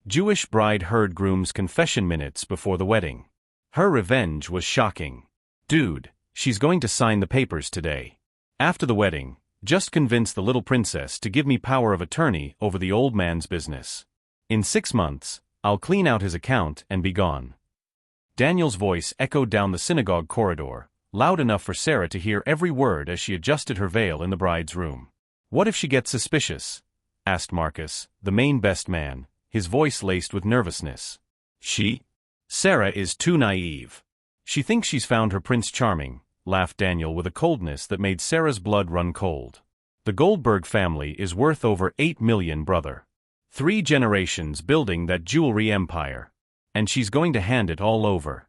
Jewish bride heard groom's confession minutes before the wedding. Her revenge was shocking. Dude, she's going to sign the papers today. After the wedding, just convince the little princess to give me power of attorney over the old man's business. In 6 months, I'll clean out his account and be gone. Daniel's voice echoed down the synagogue corridor, loud enough for Sarah to hear every word as she adjusted her veil in the bride's room. What if she gets suspicious? Asked Marcus, the main best man, his voice laced with nervousness. She? Sarah is too naive. She thinks she's found her Prince Charming, laughed Daniel with a coldness that made Sarah's blood run cold. The Goldberg family is worth over 8 million, brother. 3 generations building that jewelry empire. And she's going to hand it all over.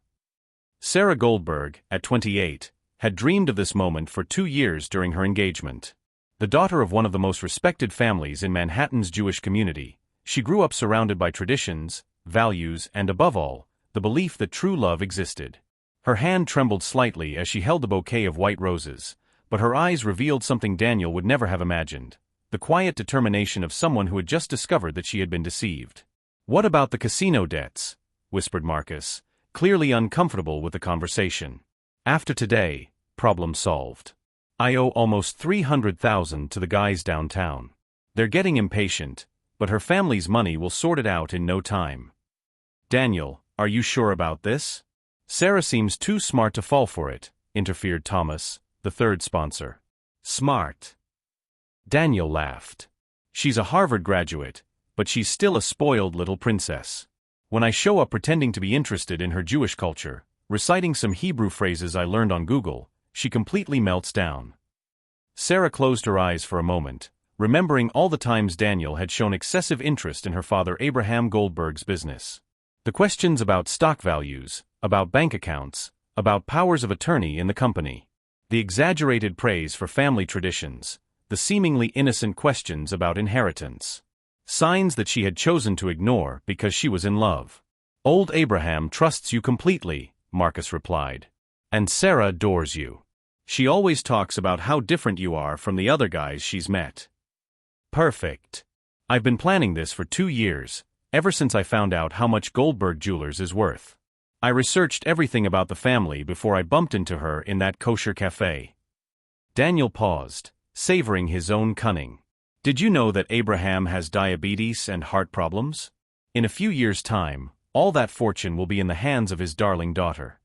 Sarah Goldberg, at 28, had dreamed of this moment for 2 years during her engagement. The daughter of one of the most respected families in Manhattan's Jewish community, she grew up surrounded by traditions, values, and above all, the belief that true love existed. Her hand trembled slightly as she held the bouquet of white roses, but her eyes revealed something Daniel would never have imagined, the quiet determination of someone who had just discovered that she had been deceived. What about the casino debts? Whispered Marcus, clearly uncomfortable with the conversation. After today, problem solved. I owe almost $300,000 to the guys downtown. They're getting impatient, but her family's money will sort it out in no time. Daniel, are you sure about this? Sarah seems too smart to fall for it, interfered Thomas, the third sponsor. Smart. Daniel laughed. She's a Harvard graduate, but she's still a spoiled little princess. When I show up pretending to be interested in her Jewish culture, reciting some Hebrew phrases I learned on Google, she completely melts down. Sarah closed her eyes for a moment, remembering all the times Daniel had shown excessive interest in her father Abraham Goldberg's business. The questions about stock values, about bank accounts, about powers of attorney in the company. The exaggerated praise for family traditions, the seemingly innocent questions about inheritance. Signs that she had chosen to ignore because she was in love. Old Abraham trusts you completely, Marcus replied. And Sarah adores you. She always talks about how different you are from the other guys she's met. Perfect. I've been planning this for 2 years, ever since I found out how much Goldberg Jewelers is worth. I researched everything about the family before I bumped into her in that kosher cafe. Daniel paused, savoring his own cunning. Did you know that Abraham has diabetes and heart problems? In a few years' time, all that fortune will be in the hands of his darling daughter.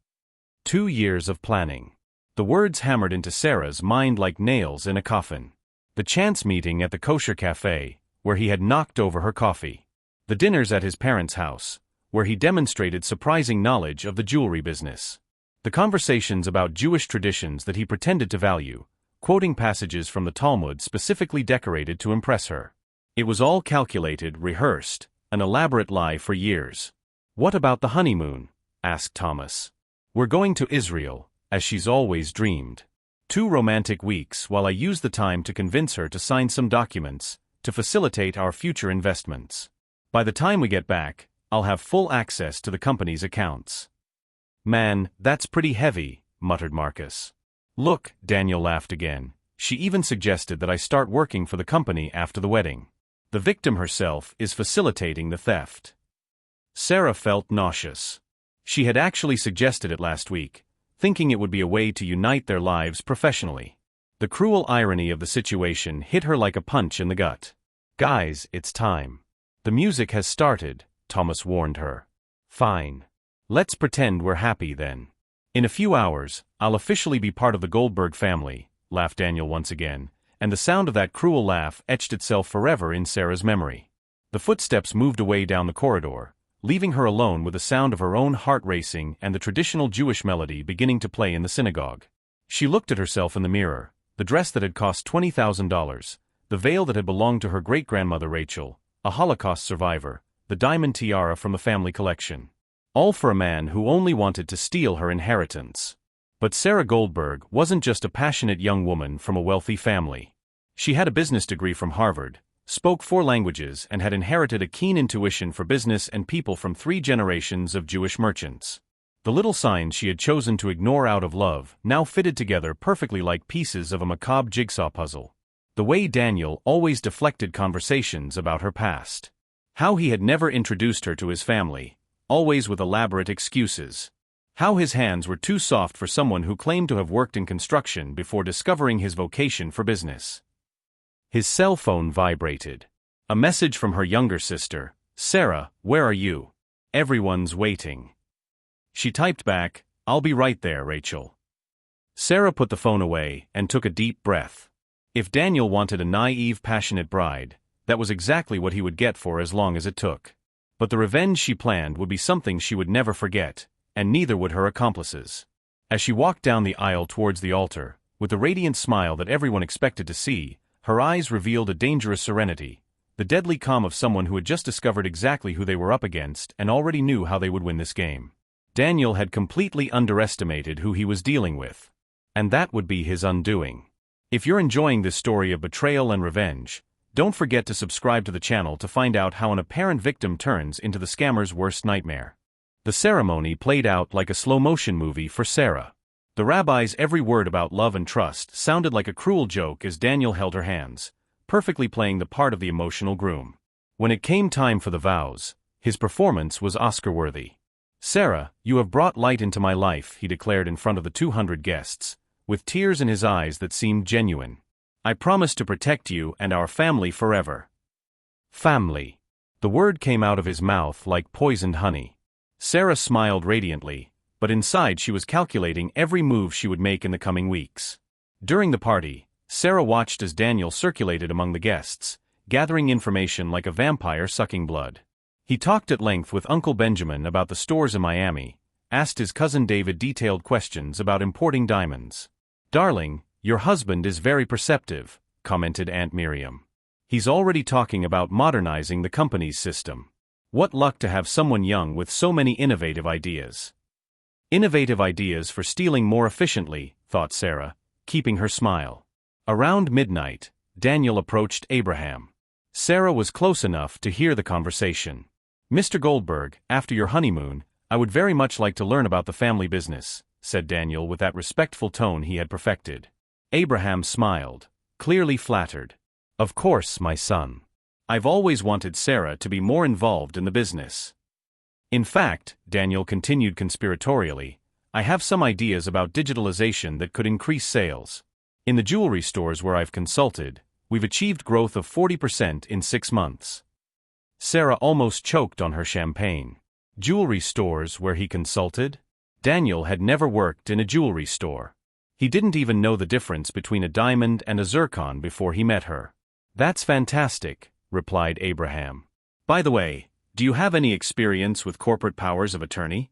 2 years of planning. The words hammered into Sarah's mind like nails in a coffin. The chance meeting at the kosher cafe, where he had knocked over her coffee. The dinners at his parents' house, where he demonstrated surprising knowledge of the jewelry business. The conversations about Jewish traditions that he pretended to value, quoting passages from the Talmud specifically decorated to impress her. It was all calculated, rehearsed, an elaborate lie for years. What about the honeymoon? Asked Thomas. We're going to Israel, as she's always dreamed. 2 romantic weeks while I use the time to convince her to sign some documents, to facilitate our future investments. By the time we get back, I'll have full access to the company's accounts. Man, that's pretty heavy, muttered Marcus. Look, Daniel laughed again. She even suggested that I start working for the company after the wedding. The victim herself is facilitating the theft. Sarah felt nauseous. She had actually suggested it last week, thinking it would be a way to unite their lives professionally. The cruel irony of the situation hit her like a punch in the gut. Guys, it's time. The music has started, Thomas warned her. Fine. Let's pretend we're happy then. In a few hours, I'll officially be part of the Goldberg family, laughed Daniel once again, and the sound of that cruel laugh etched itself forever in Sarah's memory. The footsteps moved away down the corridor, leaving her alone with the sound of her own heart racing and the traditional Jewish melody beginning to play in the synagogue. She looked at herself in the mirror, the dress that had cost $20,000, the veil that had belonged to her great-grandmother Rachel, a Holocaust survivor, the diamond tiara from the family collection. All for a man who only wanted to steal her inheritance. But Sarah Goldberg wasn't just a passionate young woman from a wealthy family. She had a business degree from Harvard, spoke 4 languages and had inherited a keen intuition for business and people from 3 generations of Jewish merchants. The little signs she had chosen to ignore out of love now fitted together perfectly like pieces of a macabre jigsaw puzzle. The way Daniel always deflected conversations about her past. How he had never introduced her to his family, always with elaborate excuses. How his hands were too soft for someone who claimed to have worked in construction before discovering his vocation for business. His cell phone vibrated. A message from her younger sister. "Sarah, where are you? Everyone's waiting." She typed back, "I'll be right there, Rachel." Sarah put the phone away and took a deep breath. If Daniel wanted a naive, passionate bride, that was exactly what he would get for as long as it took. But the revenge she planned would be something she would never forget, and neither would her accomplices. As she walked down the aisle towards the altar, with the radiant smile that everyone expected to see, her eyes revealed a dangerous serenity, the deadly calm of someone who had just discovered exactly who they were up against and already knew how they would win this game. Daniel had completely underestimated who he was dealing with. And that would be his undoing. If you're enjoying this story of betrayal and revenge, don't forget to subscribe to the channel to find out how an apparent victim turns into the scammer's worst nightmare. The ceremony played out like a slow-motion movie for Sarah. The rabbi's every word about love and trust sounded like a cruel joke as Daniel held her hands, perfectly playing the part of the emotional groom. When it came time for the vows, his performance was Oscar-worthy. "Sarah, you have brought light into my life," he declared in front of the 200 guests, with tears in his eyes that seemed genuine. "I promise to protect you and our family forever." Family. The word came out of his mouth like poisoned honey. Sarah smiled radiantly, but inside she was calculating every move she would make in the coming weeks. During the party, Sarah watched as Daniel circulated among the guests, gathering information like a vampire sucking blood. He talked at length with Uncle Benjamin about the stores in Miami, asked his cousin David detailed questions about importing diamonds. "Darling, your husband is very perceptive," commented Aunt Miriam. "He's already talking about modernizing the company's system. What luck to have someone young with so many innovative ideas." Innovative ideas for stealing more efficiently, thought Sarah, keeping her smile. Around midnight, Daniel approached Abraham. Sarah was close enough to hear the conversation. "Mr. Goldberg, after your honeymoon, I would very much like to learn about the family business," said Daniel with that respectful tone he had perfected. Abraham smiled, clearly flattered. "Of course, my son. I've always wanted Sarah to be more involved in the business. In fact," Daniel continued conspiratorially, "I have some ideas about digitalization that could increase sales. In the jewelry stores where I've consulted, we've achieved growth of 40% in 6 months." Sarah almost choked on her champagne. Jewelry stores where he consulted? Daniel had never worked in a jewelry store. He didn't even know the difference between a diamond and a zircon before he met her. "That's fantastic," replied Abraham. "By the way, do you have any experience with corporate powers of attorney?"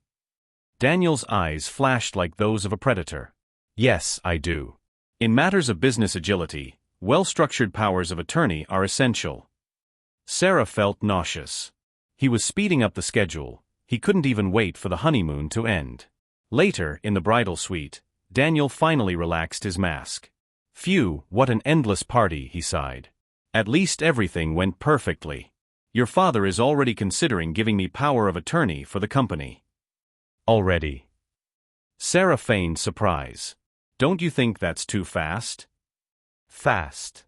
Daniel's eyes flashed like those of a predator. "Yes, I do. In matters of business agility, well-structured powers of attorney are essential." Sarah felt nauseous. He was speeding up the schedule. He couldn't even wait for the honeymoon to end. Later, in the bridal suite, Daniel finally relaxed his mask. "Phew, what an endless party," he sighed. "At least everything went perfectly. Your father is already considering giving me power of attorney for the company." "Already?" Sarah feigned surprise. "Don't you think that's too fast?" "Fast?"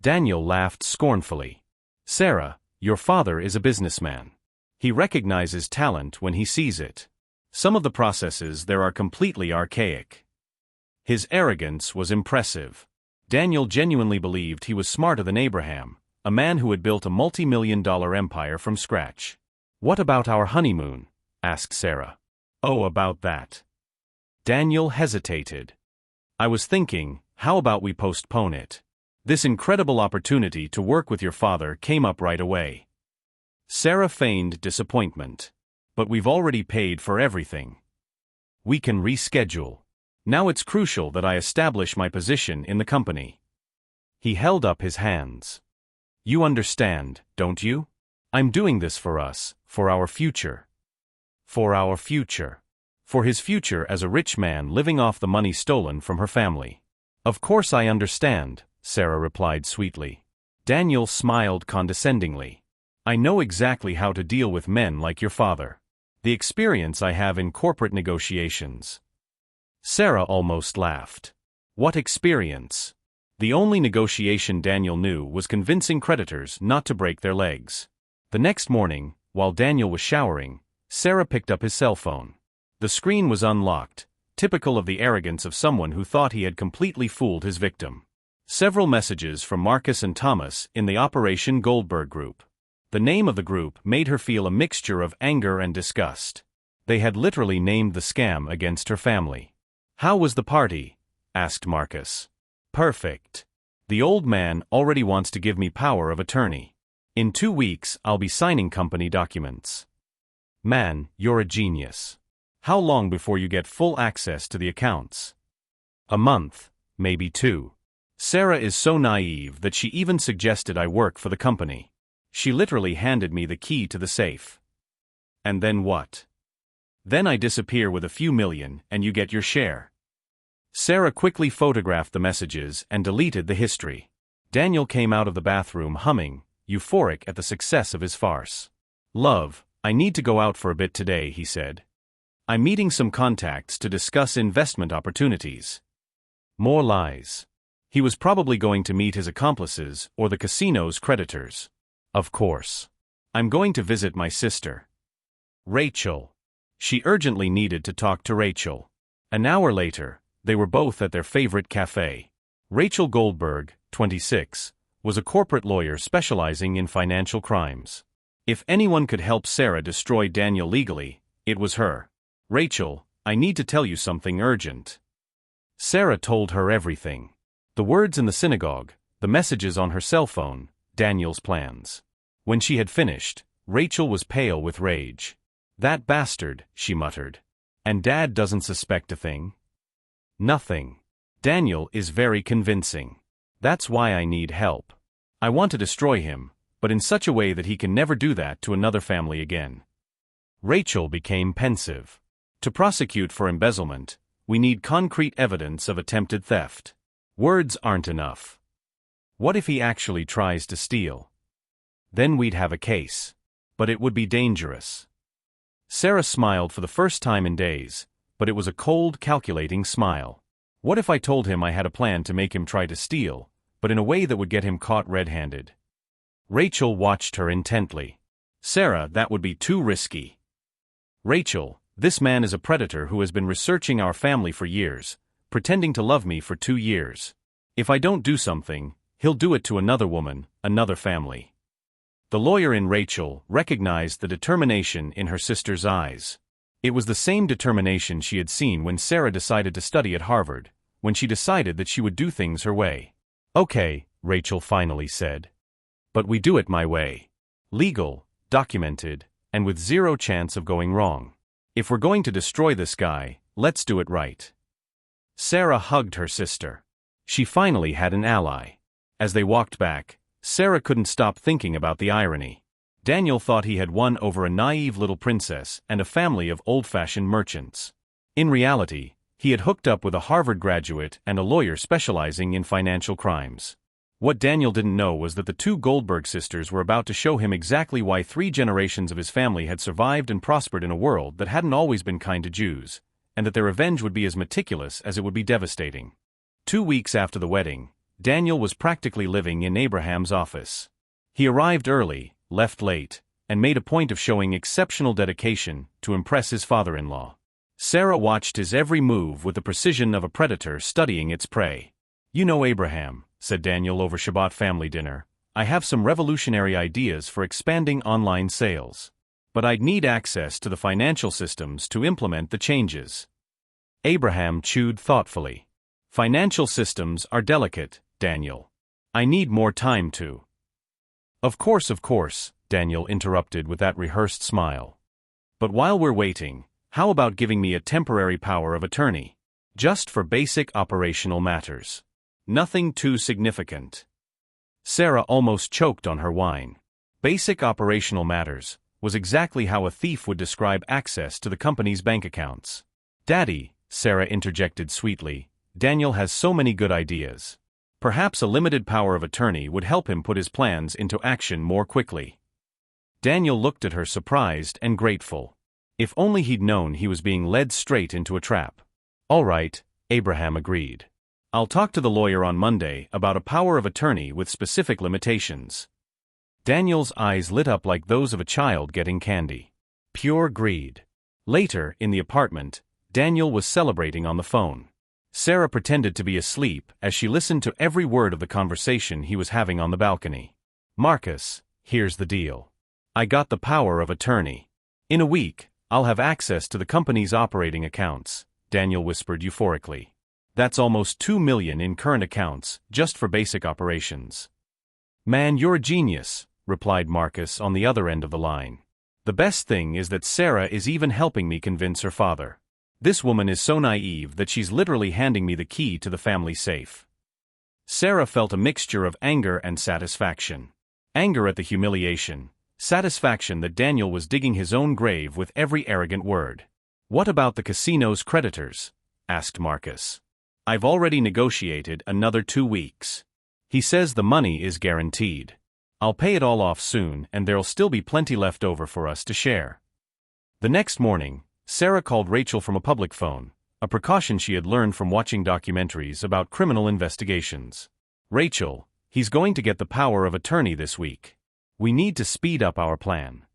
Daniel laughed scornfully. "Sarah, your father is a businessman. He recognizes talent when he sees it. Some of the processes there are completely archaic." His arrogance was impressive. Daniel genuinely believed he was smarter than Abraham, a man who had built a multi-million-dollar empire from scratch. "What about our honeymoon?" asked Sarah. "Oh, about that." Daniel hesitated. "I was thinking, how about we postpone it? This incredible opportunity to work with your father came up right away." Sarah feigned disappointment. "But we've already paid for everything. We can reschedule. Now it's crucial that I establish my position in the company." He held up his hands. "You understand, don't you? I'm doing this for us, for our future." For our future. For his future as a rich man living off the money stolen from her family. "Of course I understand," Sarah replied sweetly. Daniel smiled condescendingly. "I know exactly how to deal with men like your father. The experience I have in corporate negotiations." Sarah almost laughed. What experience? The only negotiation Daniel knew was convincing creditors not to break their legs. The next morning, while Daniel was showering, Sarah picked up his cell phone. The screen was unlocked, typical of the arrogance of someone who thought he had completely fooled his victim. Several messages from Marcus and Thomas in the Operation Goldberg group. The name of the group made her feel a mixture of anger and disgust. They had literally named the scam against her family. "How was the party?" asked Marcus. "Perfect. The old man already wants to give me power of attorney. In 2 weeks I'll be signing company documents." "Man, you're a genius. How long before you get full access to the accounts?" "A month, maybe 2. Sarah is so naive that she even suggested I work for the company. She literally handed me the key to the safe." "And then what?" "Then I disappear with a few million and you get your share." Sarah quickly photographed the messages and deleted the history. Daniel came out of the bathroom humming, euphoric at the success of his farce. "Love, I need to go out for a bit today," he said. "I'm meeting some contacts to discuss investment opportunities." More lies. He was probably going to meet his accomplices or the casino's creditors. "Of course. I'm going to visit my sister, Rachel." She urgently needed to talk to Rachel. An hour later, they were both at their favorite cafe. Rachel Goldberg, 26, was a corporate lawyer specializing in financial crimes. If anyone could help Sarah destroy Daniel legally, it was her. "Rachel, I need to tell you something urgent." Sarah told her everything. The words in the synagogue, the messages on her cell phone, Daniel's plans. When she had finished, Rachel was pale with rage. "That bastard," she muttered. "And Dad doesn't suspect a thing?" "Nothing. Daniel is very convincing. That's why I need help. I want to destroy him, but in such a way that he can never do that to another family again." Rachel became pensive. "To prosecute for embezzlement, we need concrete evidence of attempted theft. Words aren't enough. What if he actually tries to steal? Then we'd have a case. But it would be dangerous." Sarah smiled for the first time in days, but it was a cold, calculating smile. "What if I told him I had a plan to make him try to steal, but in a way that would get him caught red-handed?" Rachel watched her intently. "Sarah, that would be too risky." "Rachel, this man is a predator who has been researching our family for years, pretending to love me for 2 years. If I don't do something, he'll do it to another woman, another family." The lawyer in Rachel recognized the determination in her sister's eyes. It was the same determination she had seen when Sarah decided to study at Harvard, when she decided that she would do things her way. "Okay," Rachel finally said. "But we do it my way. Legal, documented, and with 0 chance of going wrong. If we're going to destroy this guy, let's do it right." Sarah hugged her sister. She finally had an ally. As they walked back, Sarah couldn't stop thinking about the irony. Daniel thought he had won over a naive little princess and a family of old-fashioned merchants. In reality, he had hooked up with a Harvard graduate and a lawyer specializing in financial crimes. What Daniel didn't know was that the 2 Goldberg sisters were about to show him exactly why 3 generations of his family had survived and prospered in a world that hadn't always been kind to Jews, and that their revenge would be as meticulous as it would be devastating. 2 weeks after the wedding, Daniel was practically living in Abraham's office. He arrived early, left late, and made a point of showing exceptional dedication to impress his father-in-law. Sarah watched his every move with the precision of a predator studying its prey. "You know, Abraham," said Daniel over Shabbat family dinner, "I have some revolutionary ideas for expanding online sales. But I'd need access to the financial systems to implement the changes." Abraham chewed thoughtfully. "Financial systems are delicate, Daniel. I need more time to—" Of course, Daniel interrupted with that rehearsed smile. "But while we're waiting, how about giving me a temporary power of attorney? Just for basic operational matters. Nothing too significant." Sarah almost choked on her wine. Basic operational matters was exactly how a thief would describe access to the company's bank accounts. "Daddy," Sarah interjected sweetly, "Daniel has so many good ideas. Perhaps a limited power of attorney would help him put his plans into action more quickly." Daniel looked at her surprised and grateful. If only he'd known he was being led straight into a trap. "All right," Abraham agreed. "I'll talk to the lawyer on Monday about a power of attorney with specific limitations." Daniel's eyes lit up like those of a child getting candy. Pure greed. Later, in the apartment, Daniel was celebrating on the phone. Sarah pretended to be asleep as she listened to every word of the conversation he was having on the balcony. "Marcus, here's the deal. I got the power of attorney. In a week, I'll have access to the company's operating accounts," Daniel whispered euphorically. "That's almost $2 million in current accounts, just for basic operations." "Man, you're a genius," replied Marcus on the other end of the line. "The best thing is that Sarah is even helping me convince her father. This woman is so naive that she's literally handing me the key to the family safe." Sarah felt a mixture of anger and satisfaction. Anger at the humiliation, satisfaction that Daniel was digging his own grave with every arrogant word. "What about the casino's creditors?" asked Marcus. "I've already negotiated another 2 weeks. He says the money is guaranteed. I'll pay it all off soon and there'll still be plenty left over for us to share." The next morning, Sarah called Rachel from a public phone, a precaution she had learned from watching documentaries about criminal investigations. "Rachel, he's going to get the power of attorney this week. We need to speed up our plan."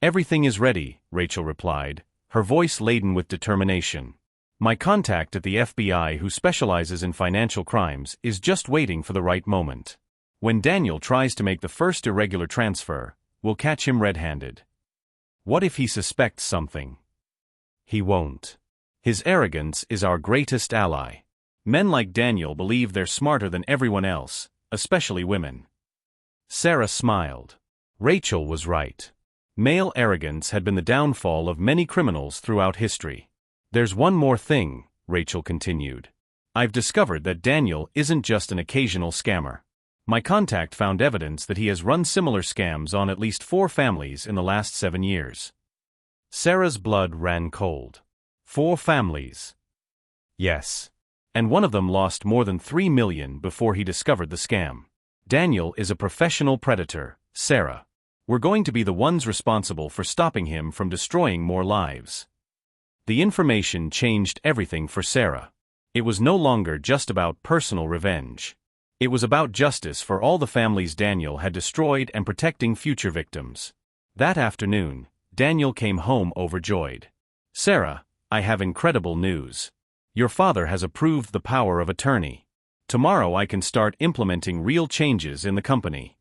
"Everything is ready," Rachel replied, her voice laden with determination. "My contact at the FBI who specializes in financial crimes is just waiting for the right moment. When Daniel tries to make the first irregular transfer, we'll catch him red-handed." "What if he suspects something?" "He won't. His arrogance is our greatest ally. Men like Daniel believe they're smarter than everyone else, especially women." Sarah smiled. Rachel was right. Male arrogance had been the downfall of many criminals throughout history. "There's one more thing," Rachel continued. "I've discovered that Daniel isn't just an occasional scammer. My contact found evidence that he has run similar scams on at least 4 families in the last 7 years. Sarah's blood ran cold. 4 families. Yes. And one of them lost more than $3 million before he discovered the scam. Daniel is a professional predator, Sarah. We're going to be the ones responsible for stopping him from destroying more lives." The information changed everything for Sarah. It was no longer just about personal revenge. It was about justice for all the families Daniel had destroyed and protecting future victims. That afternoon, Daniel came home overjoyed. "Sarah, I have incredible news. Your father has approved the power of attorney. Tomorrow I can start implementing real changes in the company."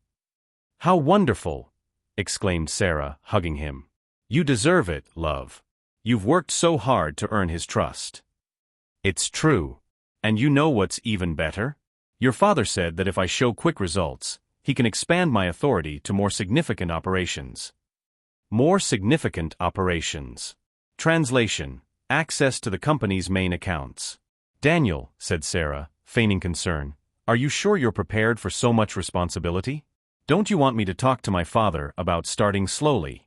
"How wonderful!" exclaimed Sarah, hugging him. "You deserve it, love. You've worked so hard to earn his trust." "It's true. And you know what's even better? Your father said that if I show quick results, he can expand my authority to more significant operations." More significant operations. Translation: access to the company's main accounts. "Daniel," said Sarah, feigning concern, "are you sure you're prepared for so much responsibility? Don't you want me to talk to my father about starting slowly?"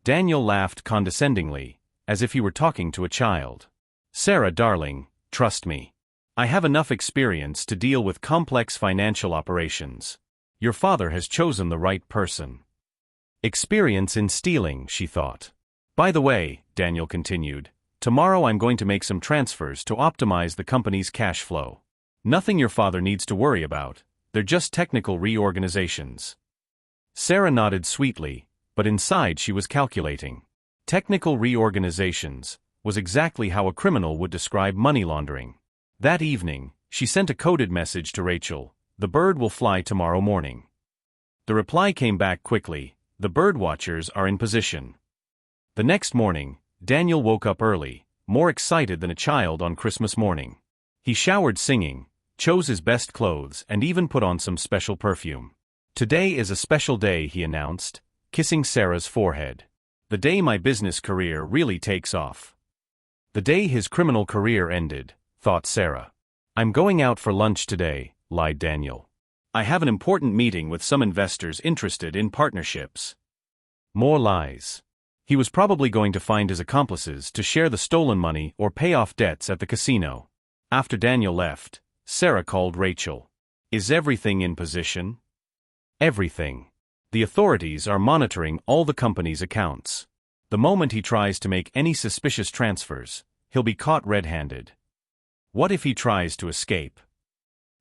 Daniel laughed condescendingly, as if he were talking to a child. "Sarah, darling, trust me. I have enough experience to deal with complex financial operations. Your father has chosen the right person." Experience in stealing, she thought. "By the way," Daniel continued, "tomorrow I'm going to make some transfers to optimize the company's cash flow. Nothing your father needs to worry about, they're just technical reorganizations." Sarah nodded sweetly, but inside she was calculating. Technical reorganizations was exactly how a criminal would describe money laundering. That evening, she sent a coded message to Rachel: "The bird will fly tomorrow morning." The reply came back quickly: "The bird watchers are in position." The next morning, Daniel woke up early, more excited than a child on Christmas morning. He showered singing, chose his best clothes and even put on some special perfume. "Today is a special day," he announced, kissing Sarah's forehead. "The day my business career really takes off." The day his criminal career ended, thought Sarah. "I'm going out for lunch today," lied Daniel. "I have an important meeting with some investors interested in partnerships." More lies. He was probably going to find his accomplices to share the stolen money or pay off debts at the casino. After Daniel left, Sarah called Rachel. "Is everything in position?" "Everything. The authorities are monitoring all the company's accounts. The moment he tries to make any suspicious transfers, he'll be caught red-handed." "What if he tries to escape?"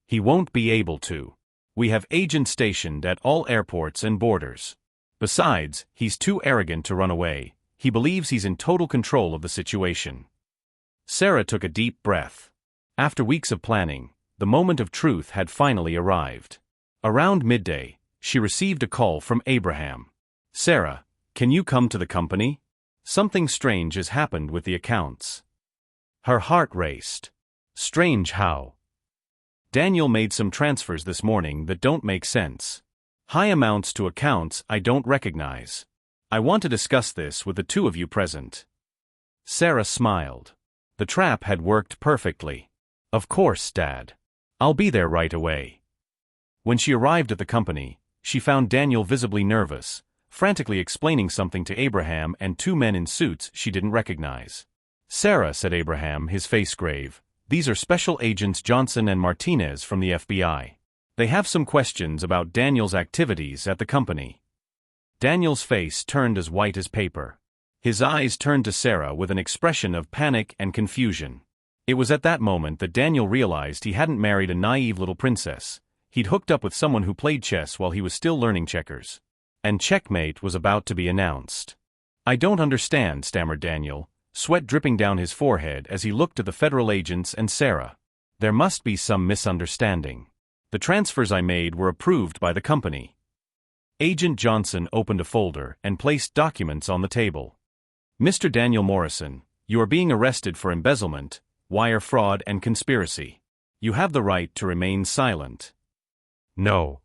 "He won't be able to. We have agents stationed at all airports and borders. Besides, he's too arrogant to run away. He believes he's in total control of the situation. Sarah took a deep breath. After weeks of planning, the moment of truth had finally arrived. Around midday, she received a call from Abraham. "Sarah, can you come to the company? Something strange has happened with the accounts." Her heart raced. Strange how? "Daniel made some transfers this morning that don't make sense. High amounts to accounts I don't recognize. I want to discuss this with the two of you present." Sarah smiled. The trap had worked perfectly. "Of course, Dad. I'll be there right away." When she arrived at the company, she found Daniel visibly nervous, frantically explaining something to Abraham and two men in suits she didn't recognize. "Sarah," said Abraham, his face grave, "these are Special Agents Johnson and Martinez from the FBI. They have some questions about Daniel's activities at the company." Daniel's face turned as white as paper. His eyes turned to Sarah with an expression of panic and confusion. It was at that moment that Daniel realized he hadn't married a naive little princess. He'd hooked up with someone who played chess while he was still learning checkers. And checkmate was about to be announced. "I don't understand," stammered Daniel, sweat dripping down his forehead as he looked at the federal agents and Sarah. "There must be some misunderstanding. The transfers I made were approved by the company." Agent Johnson opened a folder and placed documents on the table. "Mr. Daniel Morrison, you are being arrested for embezzlement, wire fraud and conspiracy. You have the right to remain silent." "No."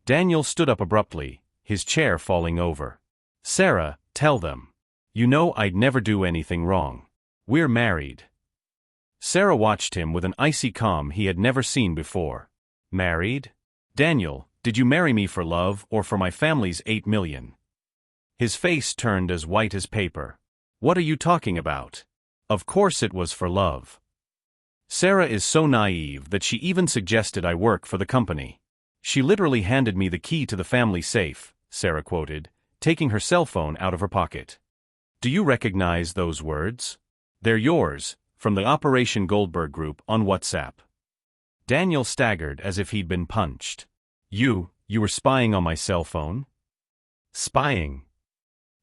Daniel stood up abruptly, his chair falling over. "Sarah, tell them. You know I'd never do anything wrong. We're married." Sarah watched him with an icy calm he had never seen before. "Married? Daniel, did you marry me for love or for my family's $8 million? His face turned as white as paper. "What are you talking about? Of course it was for love." Sarah is so naive that she even suggested I work for the company. "She literally handed me the key to the family safe," Sarah quoted, taking her cell phone out of her pocket. "Do you recognize those words? They're yours, from the Operation Goldberg group on WhatsApp." Daniel staggered as if he'd been punched. You were spying on my cell phone?" "Spying?"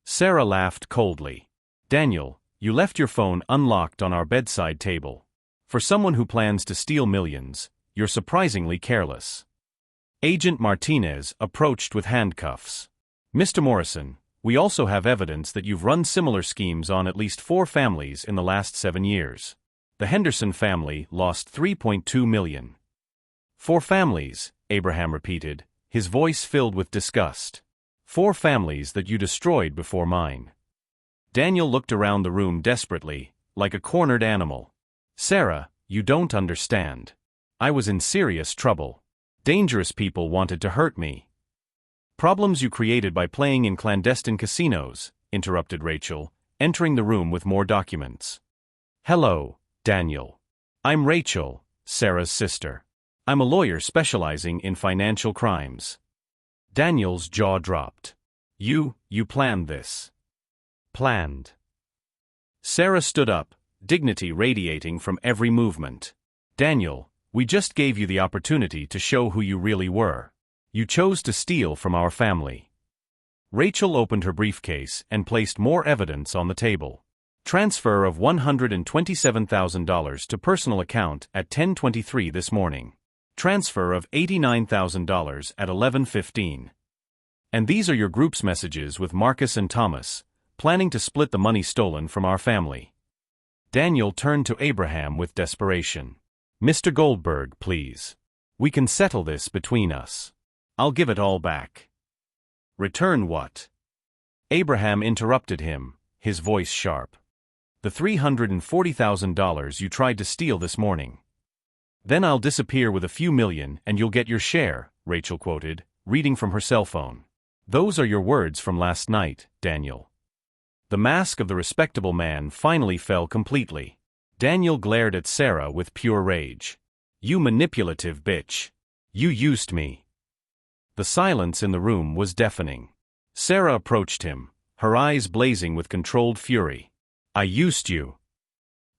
Sarah laughed coldly. "Daniel, you left your phone unlocked on our bedside table. For someone who plans to steal millions, you're surprisingly careless." Agent Martinez approached with handcuffs. "Mr. Morrison, we also have evidence that you've run similar schemes on at least 4 families in the last 7 years. The Henderson family lost $3.2 million. 4 families, Abraham repeated, his voice filled with disgust. 4 families that you destroyed before mine." Daniel looked around the room desperately, like a cornered animal. "Sarah, you don't understand. I was in serious trouble. Dangerous people wanted to hurt me." "Problems you created by playing in clandestine casinos," interrupted Rachel, entering the room with more documents. "Hello, Daniel. I'm Rachel, Sarah's sister. I'm a lawyer specializing in financial crimes." Daniel's jaw dropped. You planned this." "Planned." Sarah stood up, dignity radiating from every movement. "Daniel, we just gave you the opportunity to show who you really were. You chose to steal from our family." Rachel opened her briefcase and placed more evidence on the table. Transfer of $127,000 to personal account at 10:23 this morning. Transfer of $89,000 at 11:15. And these are your group's messages with Marcus and Thomas, planning to split the money stolen from our family. Daniel turned to Abraham with desperation. "Mr. Goldberg, please. We can settle this between us. I'll give it all back." "Return what?" Abraham interrupted him, his voice sharp. "The $340,000 you tried to steal this morning." "Then I'll disappear with a few million and you'll get your share," Rachel quoted, reading from her cell phone. "Those are your words from last night, Daniel." The mask of the respectable man finally fell completely. Daniel glared at Sarah with pure rage. "You manipulative bitch. You used me." The silence in the room was deafening. Sarah approached him, her eyes blazing with controlled fury. "I used you."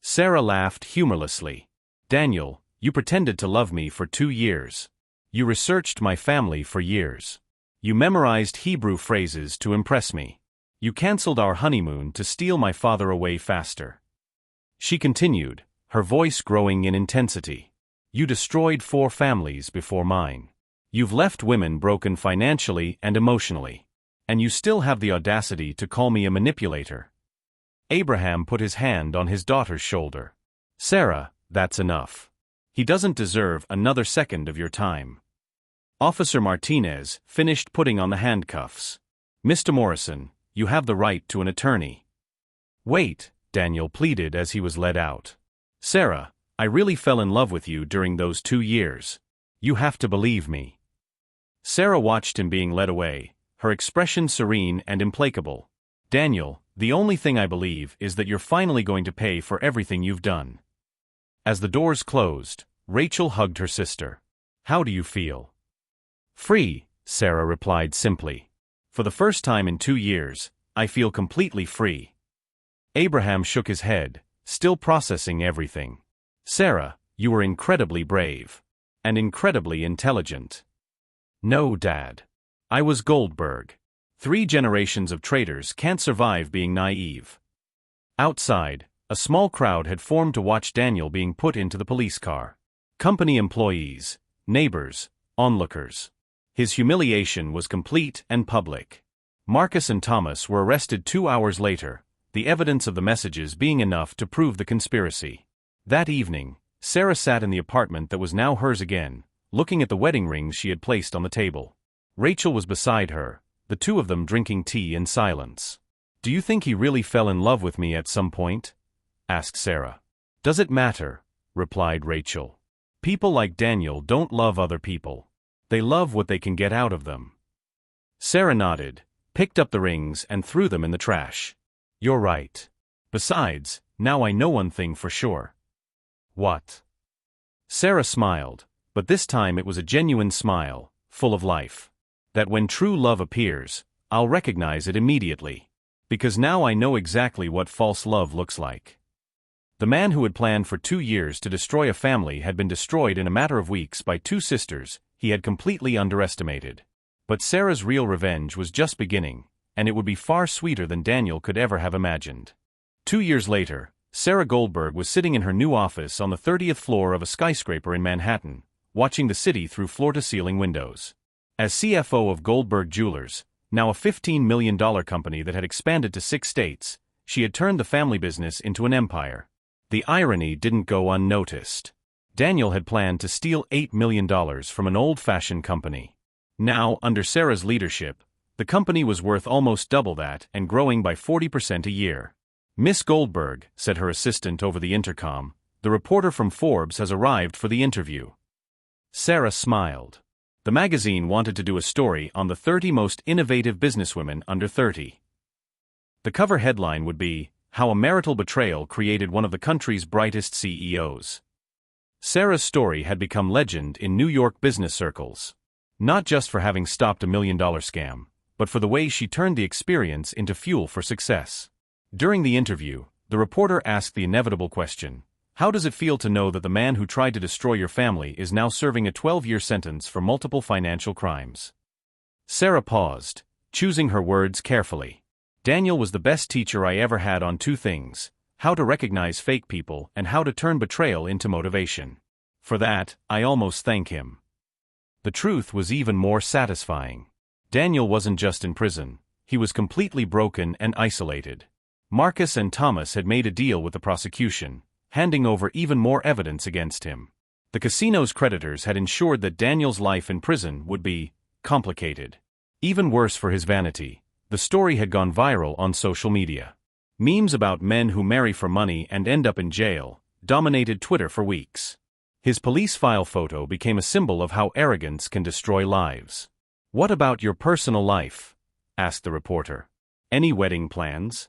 Sarah laughed humorlessly. "Daniel, you pretended to love me for 2 years. You researched my family for years. You memorized Hebrew phrases to impress me. You canceled our honeymoon to steal my father away faster. She continued, her voice growing in intensity. You destroyed 4 families before mine. You've left women broken financially and emotionally. And you still have the audacity to call me a manipulator. Abraham put his hand on his daughter's shoulder. Sarah, that's enough. He doesn't deserve another second of your time. Officer Martinez finished putting on the handcuffs. Mr. Morrison, you have the right to an attorney. Wait, Daniel pleaded as he was led out. Sarah, I really fell in love with you during those 2 years. You have to believe me. Sarah watched him being led away, her expression serene and implacable. Daniel, the only thing I believe is that you're finally going to pay for everything you've done. As the doors closed, Rachel hugged her sister. How do you feel? Free, Sarah replied simply. For the first time in 2 years, I feel completely free. Abraham shook his head, still processing everything. Sarah, you were incredibly brave. And incredibly intelligent. No, Dad. I was Goldberg. 3 generations of traders can't survive being naive. Outside, a small crowd had formed to watch Daniel being put into the police car. Company employees, neighbors, onlookers. His humiliation was complete and public. Marcus and Thomas were arrested 2 hours later, the evidence of the messages being enough to prove the conspiracy. That evening, Sarah sat in the apartment that was now hers again, looking at the wedding rings she had placed on the table. Rachel was beside her, the 2 of them drinking tea in silence. Do you think he really fell in love with me at some point? Asked Sarah. Does it matter? Replied Rachel. People like Daniel don't love other people. They love what they can get out of them. Sarah nodded, picked up the rings and threw them in the trash. You're right. Besides, now I know one thing for sure. What? Sarah smiled, but this time it was a genuine smile, full of life. That when true love appears, I'll recognize it immediately. Because now I know exactly what false love looks like. The man who had planned for 2 years to destroy a family had been destroyed in a matter of weeks by 2 sisters he had completely underestimated. But Sarah's real revenge was just beginning, and it would be far sweeter than Daniel could ever have imagined. 2 years later, Sarah Goldberg was sitting in her new office on the 30th floor of a skyscraper in Manhattan, watching the city through floor-to-ceiling windows. As CFO of Goldberg Jewelers, now a $15 million company that had expanded to 6 states, she had turned the family business into an empire. The irony didn't go unnoticed. Daniel had planned to steal $8 million from an old-fashioned company. Now, under Sarah's leadership, the company was worth almost double that and growing by 40% a year. Miss Goldberg, said her assistant over the intercom, the reporter from Forbes has arrived for the interview. Sarah smiled. The magazine wanted to do a story on the 30 most innovative businesswomen under 30. The cover headline would be, How a Marital Betrayal Created One of the Country's Brightest CEOs. Sarah's story had become legend in New York business circles. Not just for having stopped a $1 million scam, but for the way she turned the experience into fuel for success. During the interview, the reporter asked the inevitable question, how does it feel to know that the man who tried to destroy your family is now serving a 12-year sentence for multiple financial crimes? Sarah paused, choosing her words carefully. Daniel was the best teacher I ever had on 2 things, how to recognize fake people and how to turn betrayal into motivation. For that, I almost thank him. The truth was even more satisfying. Daniel wasn't just in prison, he was completely broken and isolated. Marcus and Thomas had made a deal with the prosecution, handing over even more evidence against him. The casino's creditors had ensured that Daniel's life in prison would be complicated. Even worse for his vanity, the story had gone viral on social media. Memes about men who marry for money and end up in jail dominated Twitter for weeks. His police file photo became a symbol of how arrogance can destroy lives. What about your personal life? Asked the reporter. Any wedding plans?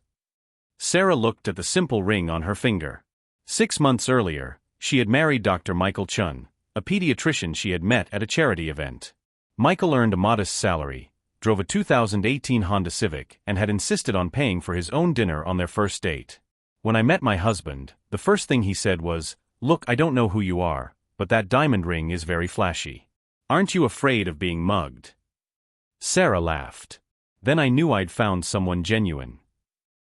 Sarah looked at the simple ring on her finger. 6 months earlier, she had married Dr. Michael Chun, a pediatrician she had met at a charity event. Michael earned a modest salary, drove a 2018 Honda Civic, and had insisted on paying for his own dinner on their first date. When I met my husband, the first thing he said was, "Look, I don't know who you are, but that diamond ring is very flashy." Aren't you afraid of being mugged? Sarah laughed. Then I knew I'd found someone genuine.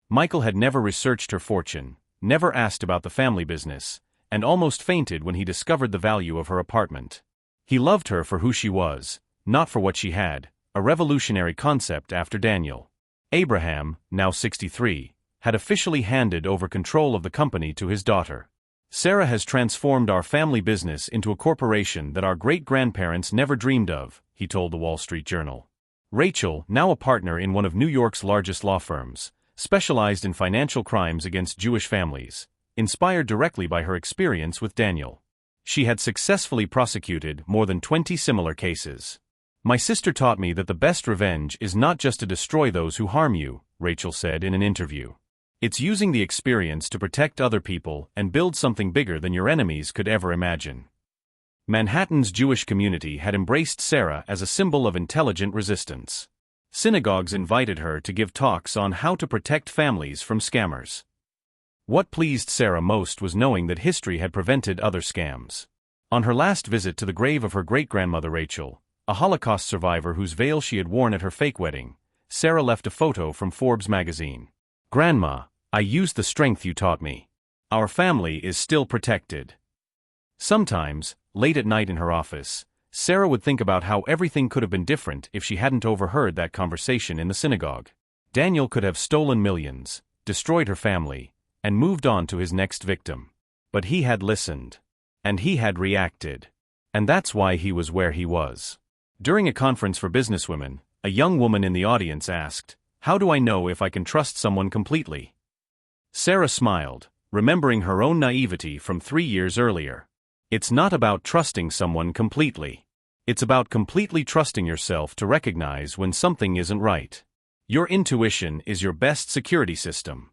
Michael had never researched her fortune, never asked about the family business, and almost fainted when he discovered the value of her apartment. He loved her for who she was, not for what she had, a revolutionary concept after Daniel. Abraham, now 63, had officially handed over control of the company to his daughter. Sarah has transformed our family business into a corporation that our great-grandparents never dreamed of, he told the Wall Street Journal. Rachel, now a partner in one of New York's largest law firms, specialized in financial crimes against Jewish families, inspired directly by her experience with Daniel. She had successfully prosecuted more than 20 similar cases. My sister taught me that the best revenge is not just to destroy those who harm you, Rachel said in an interview. It's using the experience to protect other people and build something bigger than your enemies could ever imagine. Manhattan's Jewish community had embraced Sarah as a symbol of intelligent resistance. Synagogues invited her to give talks on how to protect families from scammers. What pleased Sarah most was knowing that history had prevented other scams. On her last visit to the grave of her great-grandmother Rachel, a Holocaust survivor whose veil she had worn at her fake wedding, Sarah left a photo from Forbes magazine. "Grandma, I used the strength you taught me. Our family is still protected." Sometimes, late at night in her office, Sarah would think about how everything could have been different if she hadn't overheard that conversation in the synagogue. Daniel could have stolen millions, destroyed her family, and moved on to his next victim. But he had listened. And he had reacted. And that's why he was where he was. During a conference for businesswomen, a young woman in the audience asked, "How do I know if I can trust someone completely?" Sarah smiled, remembering her own naivety from 3 years earlier. It's not about trusting someone completely. It's about completely trusting yourself to recognize when something isn't right. Your intuition is your best security system.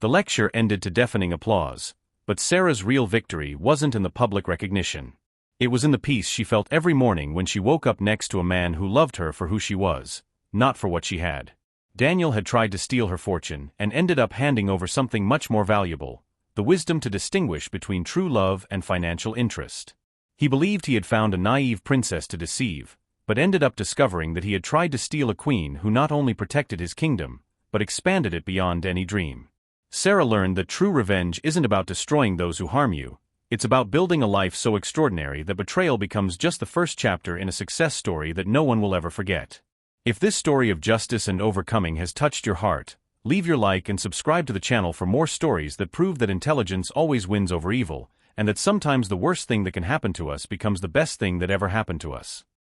The lecture ended to deafening applause, but Sarah's real victory wasn't in the public recognition. It was in the peace she felt every morning when she woke up next to a man who loved her for who she was, not for what she had. Daniel had tried to steal her fortune and ended up handing over something much more valuable, the wisdom to distinguish between true love and financial interest. He believed he had found a naive princess to deceive, but ended up discovering that he had tried to steal a queen who not only protected his kingdom, but expanded it beyond any dream. Sarah learned that true revenge isn't about destroying those who harm you, it's about building a life so extraordinary that betrayal becomes just the first chapter in a success story that no one will ever forget. If this story of justice and overcoming has touched your heart, leave your like and subscribe to the channel for more stories that prove that intelligence always wins over evil, and that sometimes the worst thing that can happen to us becomes the best thing that ever happened to us.